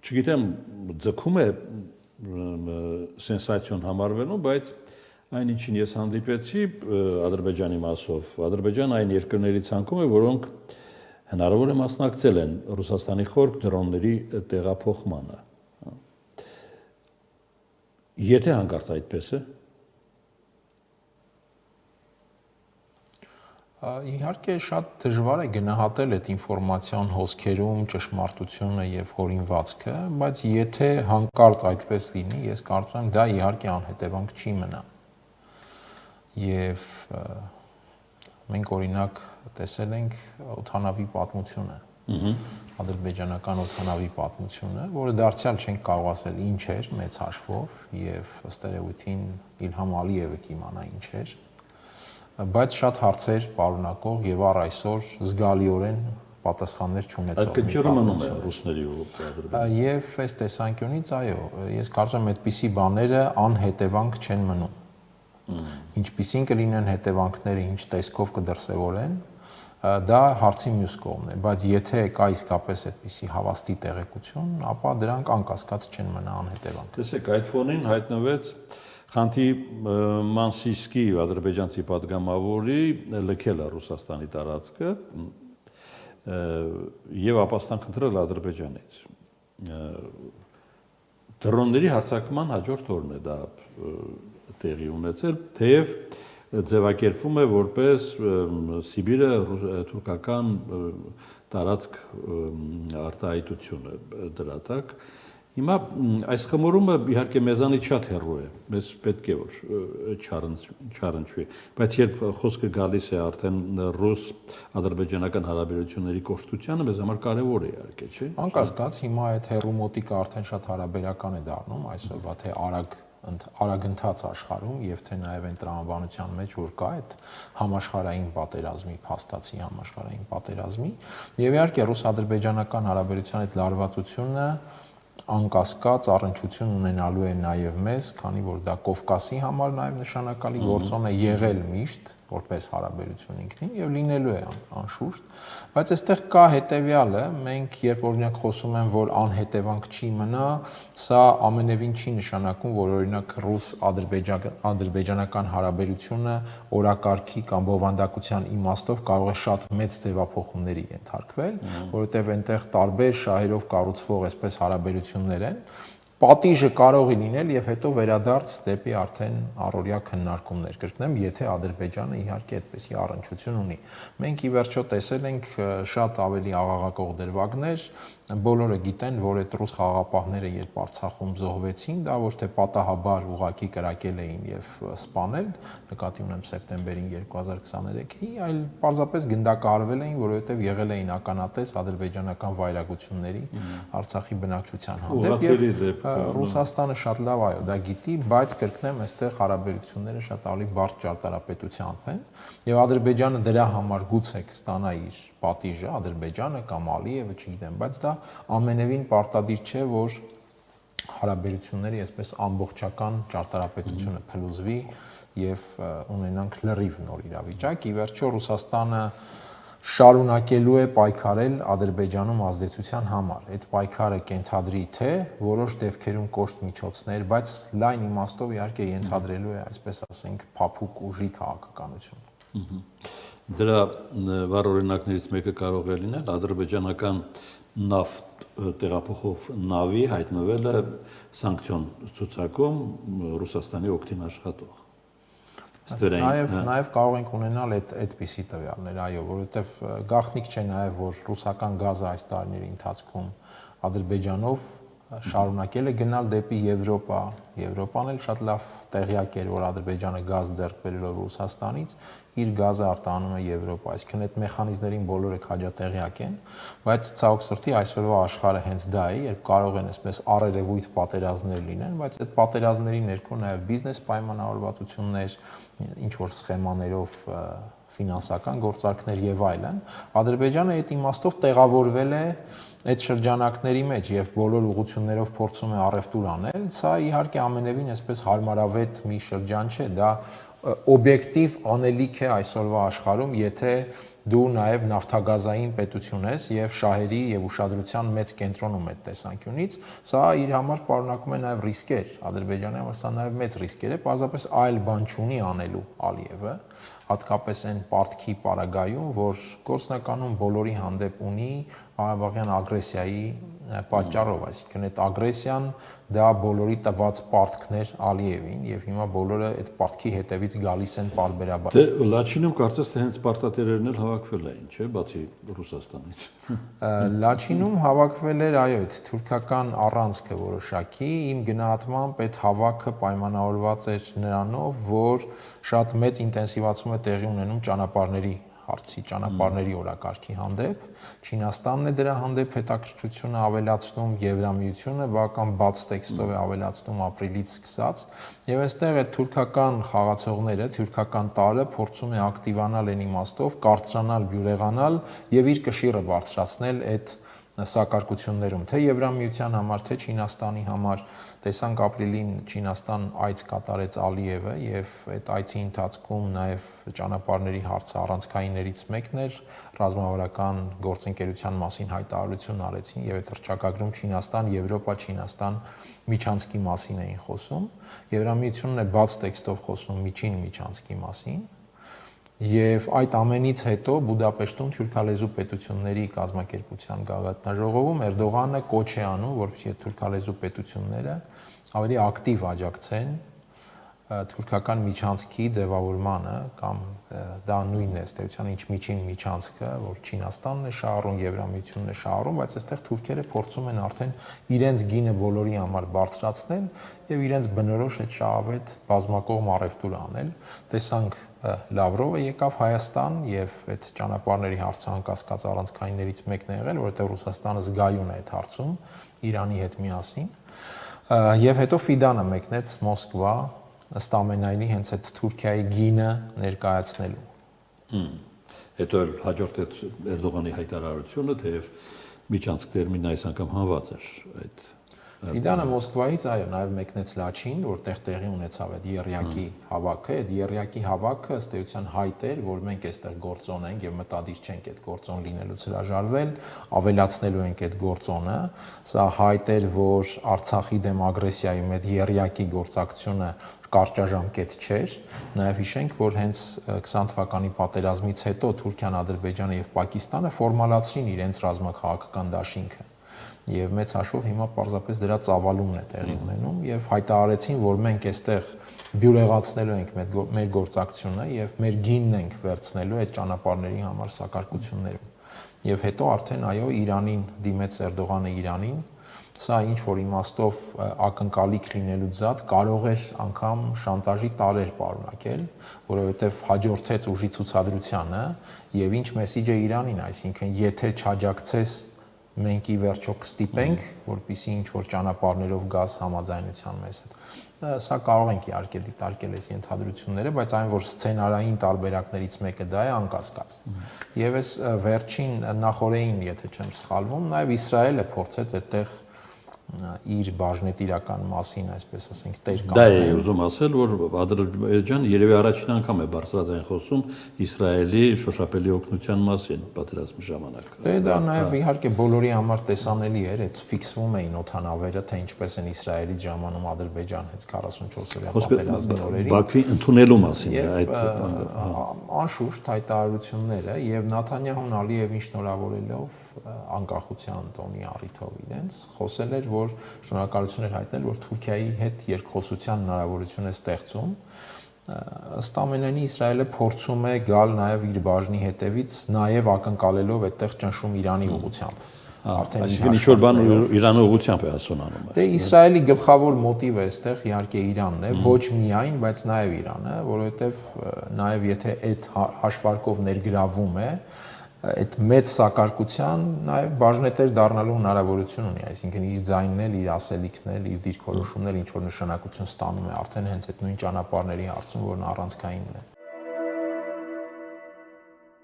չգիտեմ ձգում է սենսացիոն համարվելու, բայց այն ինչին ես հանդիպեցի Ադրբեջանի մասով, Ադրբեջանը այն երկրների ցանկում է, որոնք հնարավոր է մասնակցել են Ռուսաստանի խորք դրոնների տեղափոխմանը։ Եթե հանկարծ այդպես է։ Իհարկե շատ դժվար է գնահատել այդ ինֆորմացիոն հոսքերում ճշմարտությունը եւ հորինվածքը, բայց եթե հանկարծ այդպես լինի, ես կարծում եմ դա իհարկե անհետևանք չի մնա։ Եվ մենք օրինակ տեսել ենք օդանավի պատմությունը, ադրբեջանական օդանավի պատմությունը, որը դարձյալ չենք կարող ասել ինչ էր մեծ հաշվով եւ ըստ երևույթին Իլհամ Ալիևը կիմանա ինչ էր, բայց շատ հարցեր պարունակող եւ առ այսօր զգալիորեն պատասխաններ չունեցող։ Այդ քիչ մնում է ռուսների ու ադրբեջանի։ Եվ այս տեսանկյունից այո, ես կարծում եմ այդպիսի բաները անհետևանք չեն մնում։ Ինչպիսին կլինեն հետևանքները, ինչ տեսքով կդրսևորեն, դա հարցի մյուս կողմն է, բայց եթե կա իսկապես այդպիսի հավաստի տեղեկություն, ապա դրանք անկասկած չեն մնա անհետևանք։ Տեսեք, այդ ֆոնին հայտնվեց Խանթի Մանսիսկի ադրբեջանցի падգամավորի լքելը Ռուսաստանի տարածքը եւ ապաստան խնդրել Ադրբեջանից։ Դրոնների հարձակման հաջորդ օրն է դա տեղի ունեցել, թեև ձևակերպվում է որպես Սիբիրը թուրքական տարածք արտահայտություն է դրա տակ։ Հիմա այս խմորումը իհարկե մեզանից շատ հեռու է, մեզ պետք է որ չառընչվի, բայց երբ խոսքը գալիս է արդեն ռուս-ադրբեջանական հարաբերությունների կոշտությանը, մեզ համար կարևոր է իհարկե, չէ՞։ Անկասկած, հիմա այդ հեռու մոտիկը արդեն շատ հարաբերական է դառնում այսօրվա թե արագընթաց աշխարհում եւ թե նաեւ այն տրամաբանության մեջ որ կա այդ համաշխարհային պատերազմի, փաստացի համաշխարհային պատերազմի եւ իհարկե ռուս-ադրբեջանական հարաբերության այդ լարվածությունը անկասկած առնչություն ունենալու է նաև մեզ, քանի որ դա Կովկասի համար նաև նշանակալի գործոն է եղել միշտ որպես հարաբերություն ինքնին եւ լինելու է անշուշտ, բայց այստեղ կա հետեւյալը, մենք երբ օրինակ խոսում են, որ անհետևանք չի մնա, սա ամենևին չի նշանակում, որ օրինակ ռուս-ադրբեջանական հարաբերությունը օրակարգի կամ բովանդակության իմաստով կարող է շատ մեծ ձևափոխումների ենթարկվել, որովհետեւ այնտեղ տարբեր շահերով կառուցվող այսպես հարաբերություններ են, պատիժը կարող է լինել եւ հետո վերադարձ դեպի արդեն առօրյա քննարկումներ կրկնեմ, եթե Ադրբեջանը իհարկե այդպեսի առնչություն ունի։ Մենք ի վերջո տեսել ենք շատ ավելի աղաղակող դրվագներ, բոլորը գիտեն, որ այդ ռուս խաղաղապահները երբ Արցախում զոհվեցին, դա ոչ թե պատահաբար ուղակի կրակել էին եւ սպանել, նկատի ունեմ սեպտեմբերին 2023-ի, այլ պարզապես գնդակահարվել էին, որովհետեւ եղել էին ականատես ադրբեջանական վայրագությունների Արցախի բնակչության հանդեպ եւ Ռուսաստանը շատ լավ այո դա գիտի, բայց կրկնեմ, այստեղ հարաբերությունները շատ ավելի բարդ ճարտարապետությամբ են եւ Ադրբեջանը դրա համար գուցե կստանա իր պատիժը, Ադրբեջանը կամ Ալիևը, չգիտեմ, բայց դա ամենևին պարտադիր չէ, որ հարաբերությունների այսպես ամբողջական ճարտարապետությունը փլուզվի եւ ունենանք լրիվ նոր իրավիճակ։ Ի վերջո Ռուսաստանը շարունակելու է պայքարել Ադրբեջանում ազդեցության համար։ Այդ պայքարը կենթադրի թե որոշ դեպքերում կոշտ միջոցներ, բայց լայն իմաստով իհարկե ենթադրելու է, այսպես ասենք, փափուկ ուժի քաղաքականություն։ Դրա վառ օրինակներից մեկը կարող է լինել ադրբեջանական նավթ տեղափոխող նավի հայտնվելը սանկցիոն ցուցակում Ռուսաստանի օգտին աշխատող։ Նաև կարող ենք ունենալ այդպիսի տվյալներ, այո, որովհետև գաղտնիք չէ նաև, որ ռուսական գազը այս տարիների ընթացքում Ադրբեջանով շարունակել է գնալ դեպի Եվրոպա, Եվրոպան էլ շատ լավ տեղյակ էր, որ Ադրբեջանը գազ ձեռք բերելով Ռուսաստանից իր գազը արտահանում է Եվրոպա, այսինքն այդ մեխանիզմներին բոլորը քաջատեղյակ են, բայց ցավոք սրտի այսօրվա աշխարհը հենց դա է, երբ կարող են այսպես առերևույթ պատերազմներ լինեն, բայց այդ պատերազմների ներքո նաև բիզնես պայմանավորվածություններ, ինչ որ սխեմաներով ֆինանսական գործարքներ եւ այլն, Ադրբեջանը այդ իմաստով տեղավորվել է այդ շրջանակների մեջ եւ բոլոր ուղղություններով փորձում է առևտուր անել, սա իհարկե ամենևին այսպես հարմարավետ մի շրջան չէ, դա օբյեկտիվ անելիք է այսօրվա աշխարհում, եթե դու նաև նավթագազային պետություն ես եւ շահերի եւ ուշադրության մեծ կենտրոնում այդ տեսանկյունից, սա իր համար պարունակում է նաև ռիսկեր, Ադրբեջանի համար սա նաև մեծ ռիսկեր է, պարզապես այլ բան չունի անելու Ալիևը, հատկապես այն պարտքի պարագայում, որ գործնականում բոլորի հանդեպ ունի Ղարաբաղյան ագրեսիայի պատճառով, այսինքն այդ ագրեսիան դա բոլորի տված պարտքներ Ալիևին եւ հիմա բոլորը այդ պարտքի հետևից գալիս են պարբերաբար։ Դե Լաչինում կարծես թե հենց պարտատերերն էլ հավաքվել էին, չէ՞, բացի Ռուսաստանից։ Լաչինում հավաքվել էր, այո, այդ թուրքական առանցքը որոշակի, իմ գնահատմամբ այդ հավաքը պայմանավորված էր նրանով, որ շատ մեծ ինտենսիվացում է տեղի ունենում ճանապարհների հարցի, ճանապարհների օրակարգի հանդեպ, Չինաստանն է դրա հանդեպ հետաքրքրությունը ավելացնում, Եվրամիությունը բավական բաց տեքստով է ավելացնում ապրիլից սկսած, եւ այստեղ այդ թուրքական խաղացողները, թուրքական տարը փորձում է ակտիվանալ այն իմաստով, կարծրանալ, բյուրեղանալ եւ իր կշիռը բարձրացնել այդ սակարկություններում, թե Եվրամիության համար, թե Չինաստանի համար, տեսանք ապրիլին Չինաստան այց կատարեց Ալիևը եւ այդ այցի ընթացքում նաեւ ճանապարհների հարցը առանցքայիններից մեկն էր, ռազմավարական գործընկերության մասին հայտարարություն արեցին եւ այդ հռչակագրում Չինաստան, Եվրոպա, Չինաստան միջանցքի մասին էին խոսում, Եվրամիությունն է բաց տեքստով խոսում միջին միջանցքի մասին Եվ այդ ամենից հետո Բուդապեշտում թուրքալեզու պետությունների կազմակերպության գագաթնաժողովում Էրդողանը կոչ է անում, որպեսզի թուրքալեզու պետությունները ավելի ակտիվ աջակցեն թուրքական միջանցքի ձևավորմանը կամ դա նույնն է ըստեյության ինչ միջին միջանցքը, որ Չինաստանն է շահառում, Եվրամիությունն է շահառում, բայց այստեղ թուրքերը փորձում են արդեն իրենց գինը բոլորի համար բարձրացնել եւ իրենց բնորոշ այդ շահավետ բազմակողմ առևտուր անել։ Տեսանք Լավրովը եկավ Հայաստան եւ այդ ճանապարհների հարցը անկասկած առանցքայիններից մեկն է եղել, որովհետեւ Ռուսաստանը զգայուն է այդ հարցում Իրանի հետ միասին։ Եվ հետո Ֆիդանը մեկնեց Մոսկվա ըստ ամենայնի հենց այդ Թուրքիայի գինը ներկայացնելու։ Հետո էլ հաջորդ այդ Էրդողանի հայտարարությունը, թեև միջանցք տերմինը այս անգամ հանված էր այդ Ֆիդանը Մոսկվայից այո նաև մեկնեց Լաչին, որտեղ տեղի ունեցավ այդ Եռյակի հավաքը, այդ Եռյակի հավաքը ըստ էության հայտ էր, որ մենք այստեղ գործոն ենք եւ մտադիր չենք այդ գործոն լինելուց հրաժարվել, ավելացնելու ենք այդ գործոնը։ Սա հայտ էր, որ Արցախի դեմ ագրեսիայում այդ Եռյակի գործակցությունը կարճաժամկետ չէր, նաև հիշենք, որ հենց 20 թվականի պատերազմից հետո Թուրքիան, Ադրբեջանը եւ Պակիստանը ֆորմալացրին իրենց ռազմաքաղաքական դաշինքը։ Եվ մեծ հաշվով հիմա պարզապես դրա ծավալումն է տեղի ունենում եւ հայտարարեցին, որ մենք այստեղ բյուրեղացնելու ենք մեր գործակցությունը եւ մեր գինն ենք վերցնելու այդ ճանապարհների համար սակարկություններում։ Եվ հետո արդեն այո Իրանին դիմեց Էրդողանը Իրանին, սա ինչ որ իմաստով ակնկալիք լինելուց զատ կարող էր անգամ շանտաժի տարեր պարունակել, որովհետեւ հաջորդեց ուժի ցուցադրությանը եւ ինչ մեսիջ է Իրանին, այսինքն եթե չաջակցես մենք ի վերջո կստիպենք, որպեսզի ինչ որ ճանապարհներով գազ համաձայնության մեզ հետ։ Սա կարող ենք իհարկե դիտարկել այս ենթադրությունները, բայց այն որ սցենարային տարբերակներից մեկը դա է անկասկած։ Եվ այս վերջին նախորդին, եթե չեմ սխալվում, նաև Իսրայելը փորձեց այդտեղ իր բաժնետիրական մասին, այսպես ասենք, տեր կանգնել։ Դա է ուզում ասել, որ Ադրբեջանը երևի առաջին անգամ է բարձրաձայն խոսում Իսրայելի շոշափելի օգնության մասին պատերազմի ժամանակ։ Դե դա նաև իհարկե բոլորի համար տեսանելի էր, այդ ֆիքսվում էին օդանավերը, թե ինչպես են Իսրայելից ժամանում Ադրբեջան հենց 44-օրյա պատերազմի օրերին։ Բաքվի ընդունելու մասին է այդ անշուշտ հայտարարությունները եւ Նաթանյահուն Ալիևին շնորհավորելով անկախության տոնի առիթով իրենց խոսել էր, որ շնորհակալություն էր հայտնել, որ Թուրքիայի հետ երկխոսության հնարավորություն է ստեղծում։ Ըստ ամենայնի Իսրայելը փորձում է գալ նաև իր բաժնի հետևից, նաև ակնկալելով այդտեղ ճնշում Իրանի ուղղությամբ։ Արդեն ինչ որ բան Իրանի ուղղությամբ է ասոնանում։ Դե Իսրայելի գլխավոր մոտիվը այստեղ իհարկե Իրանն է, ոչ միայն, բայց նաև Իրանը, որովհետև նաև եթե այդ հաշվարկով ներգրավում է, այդ մեծ սակարկության նաև բաժնետեր դառնալու հնարավորություն ունի, այսինքն իր ձայնն էլ, իր ասելիքն էլ, իր դիրքորոշումն էլ ինչ որ նշանակություն ստանում է արդեն հենց այդ նույն ճանապարհների հարցում, որն առանցքայինն է։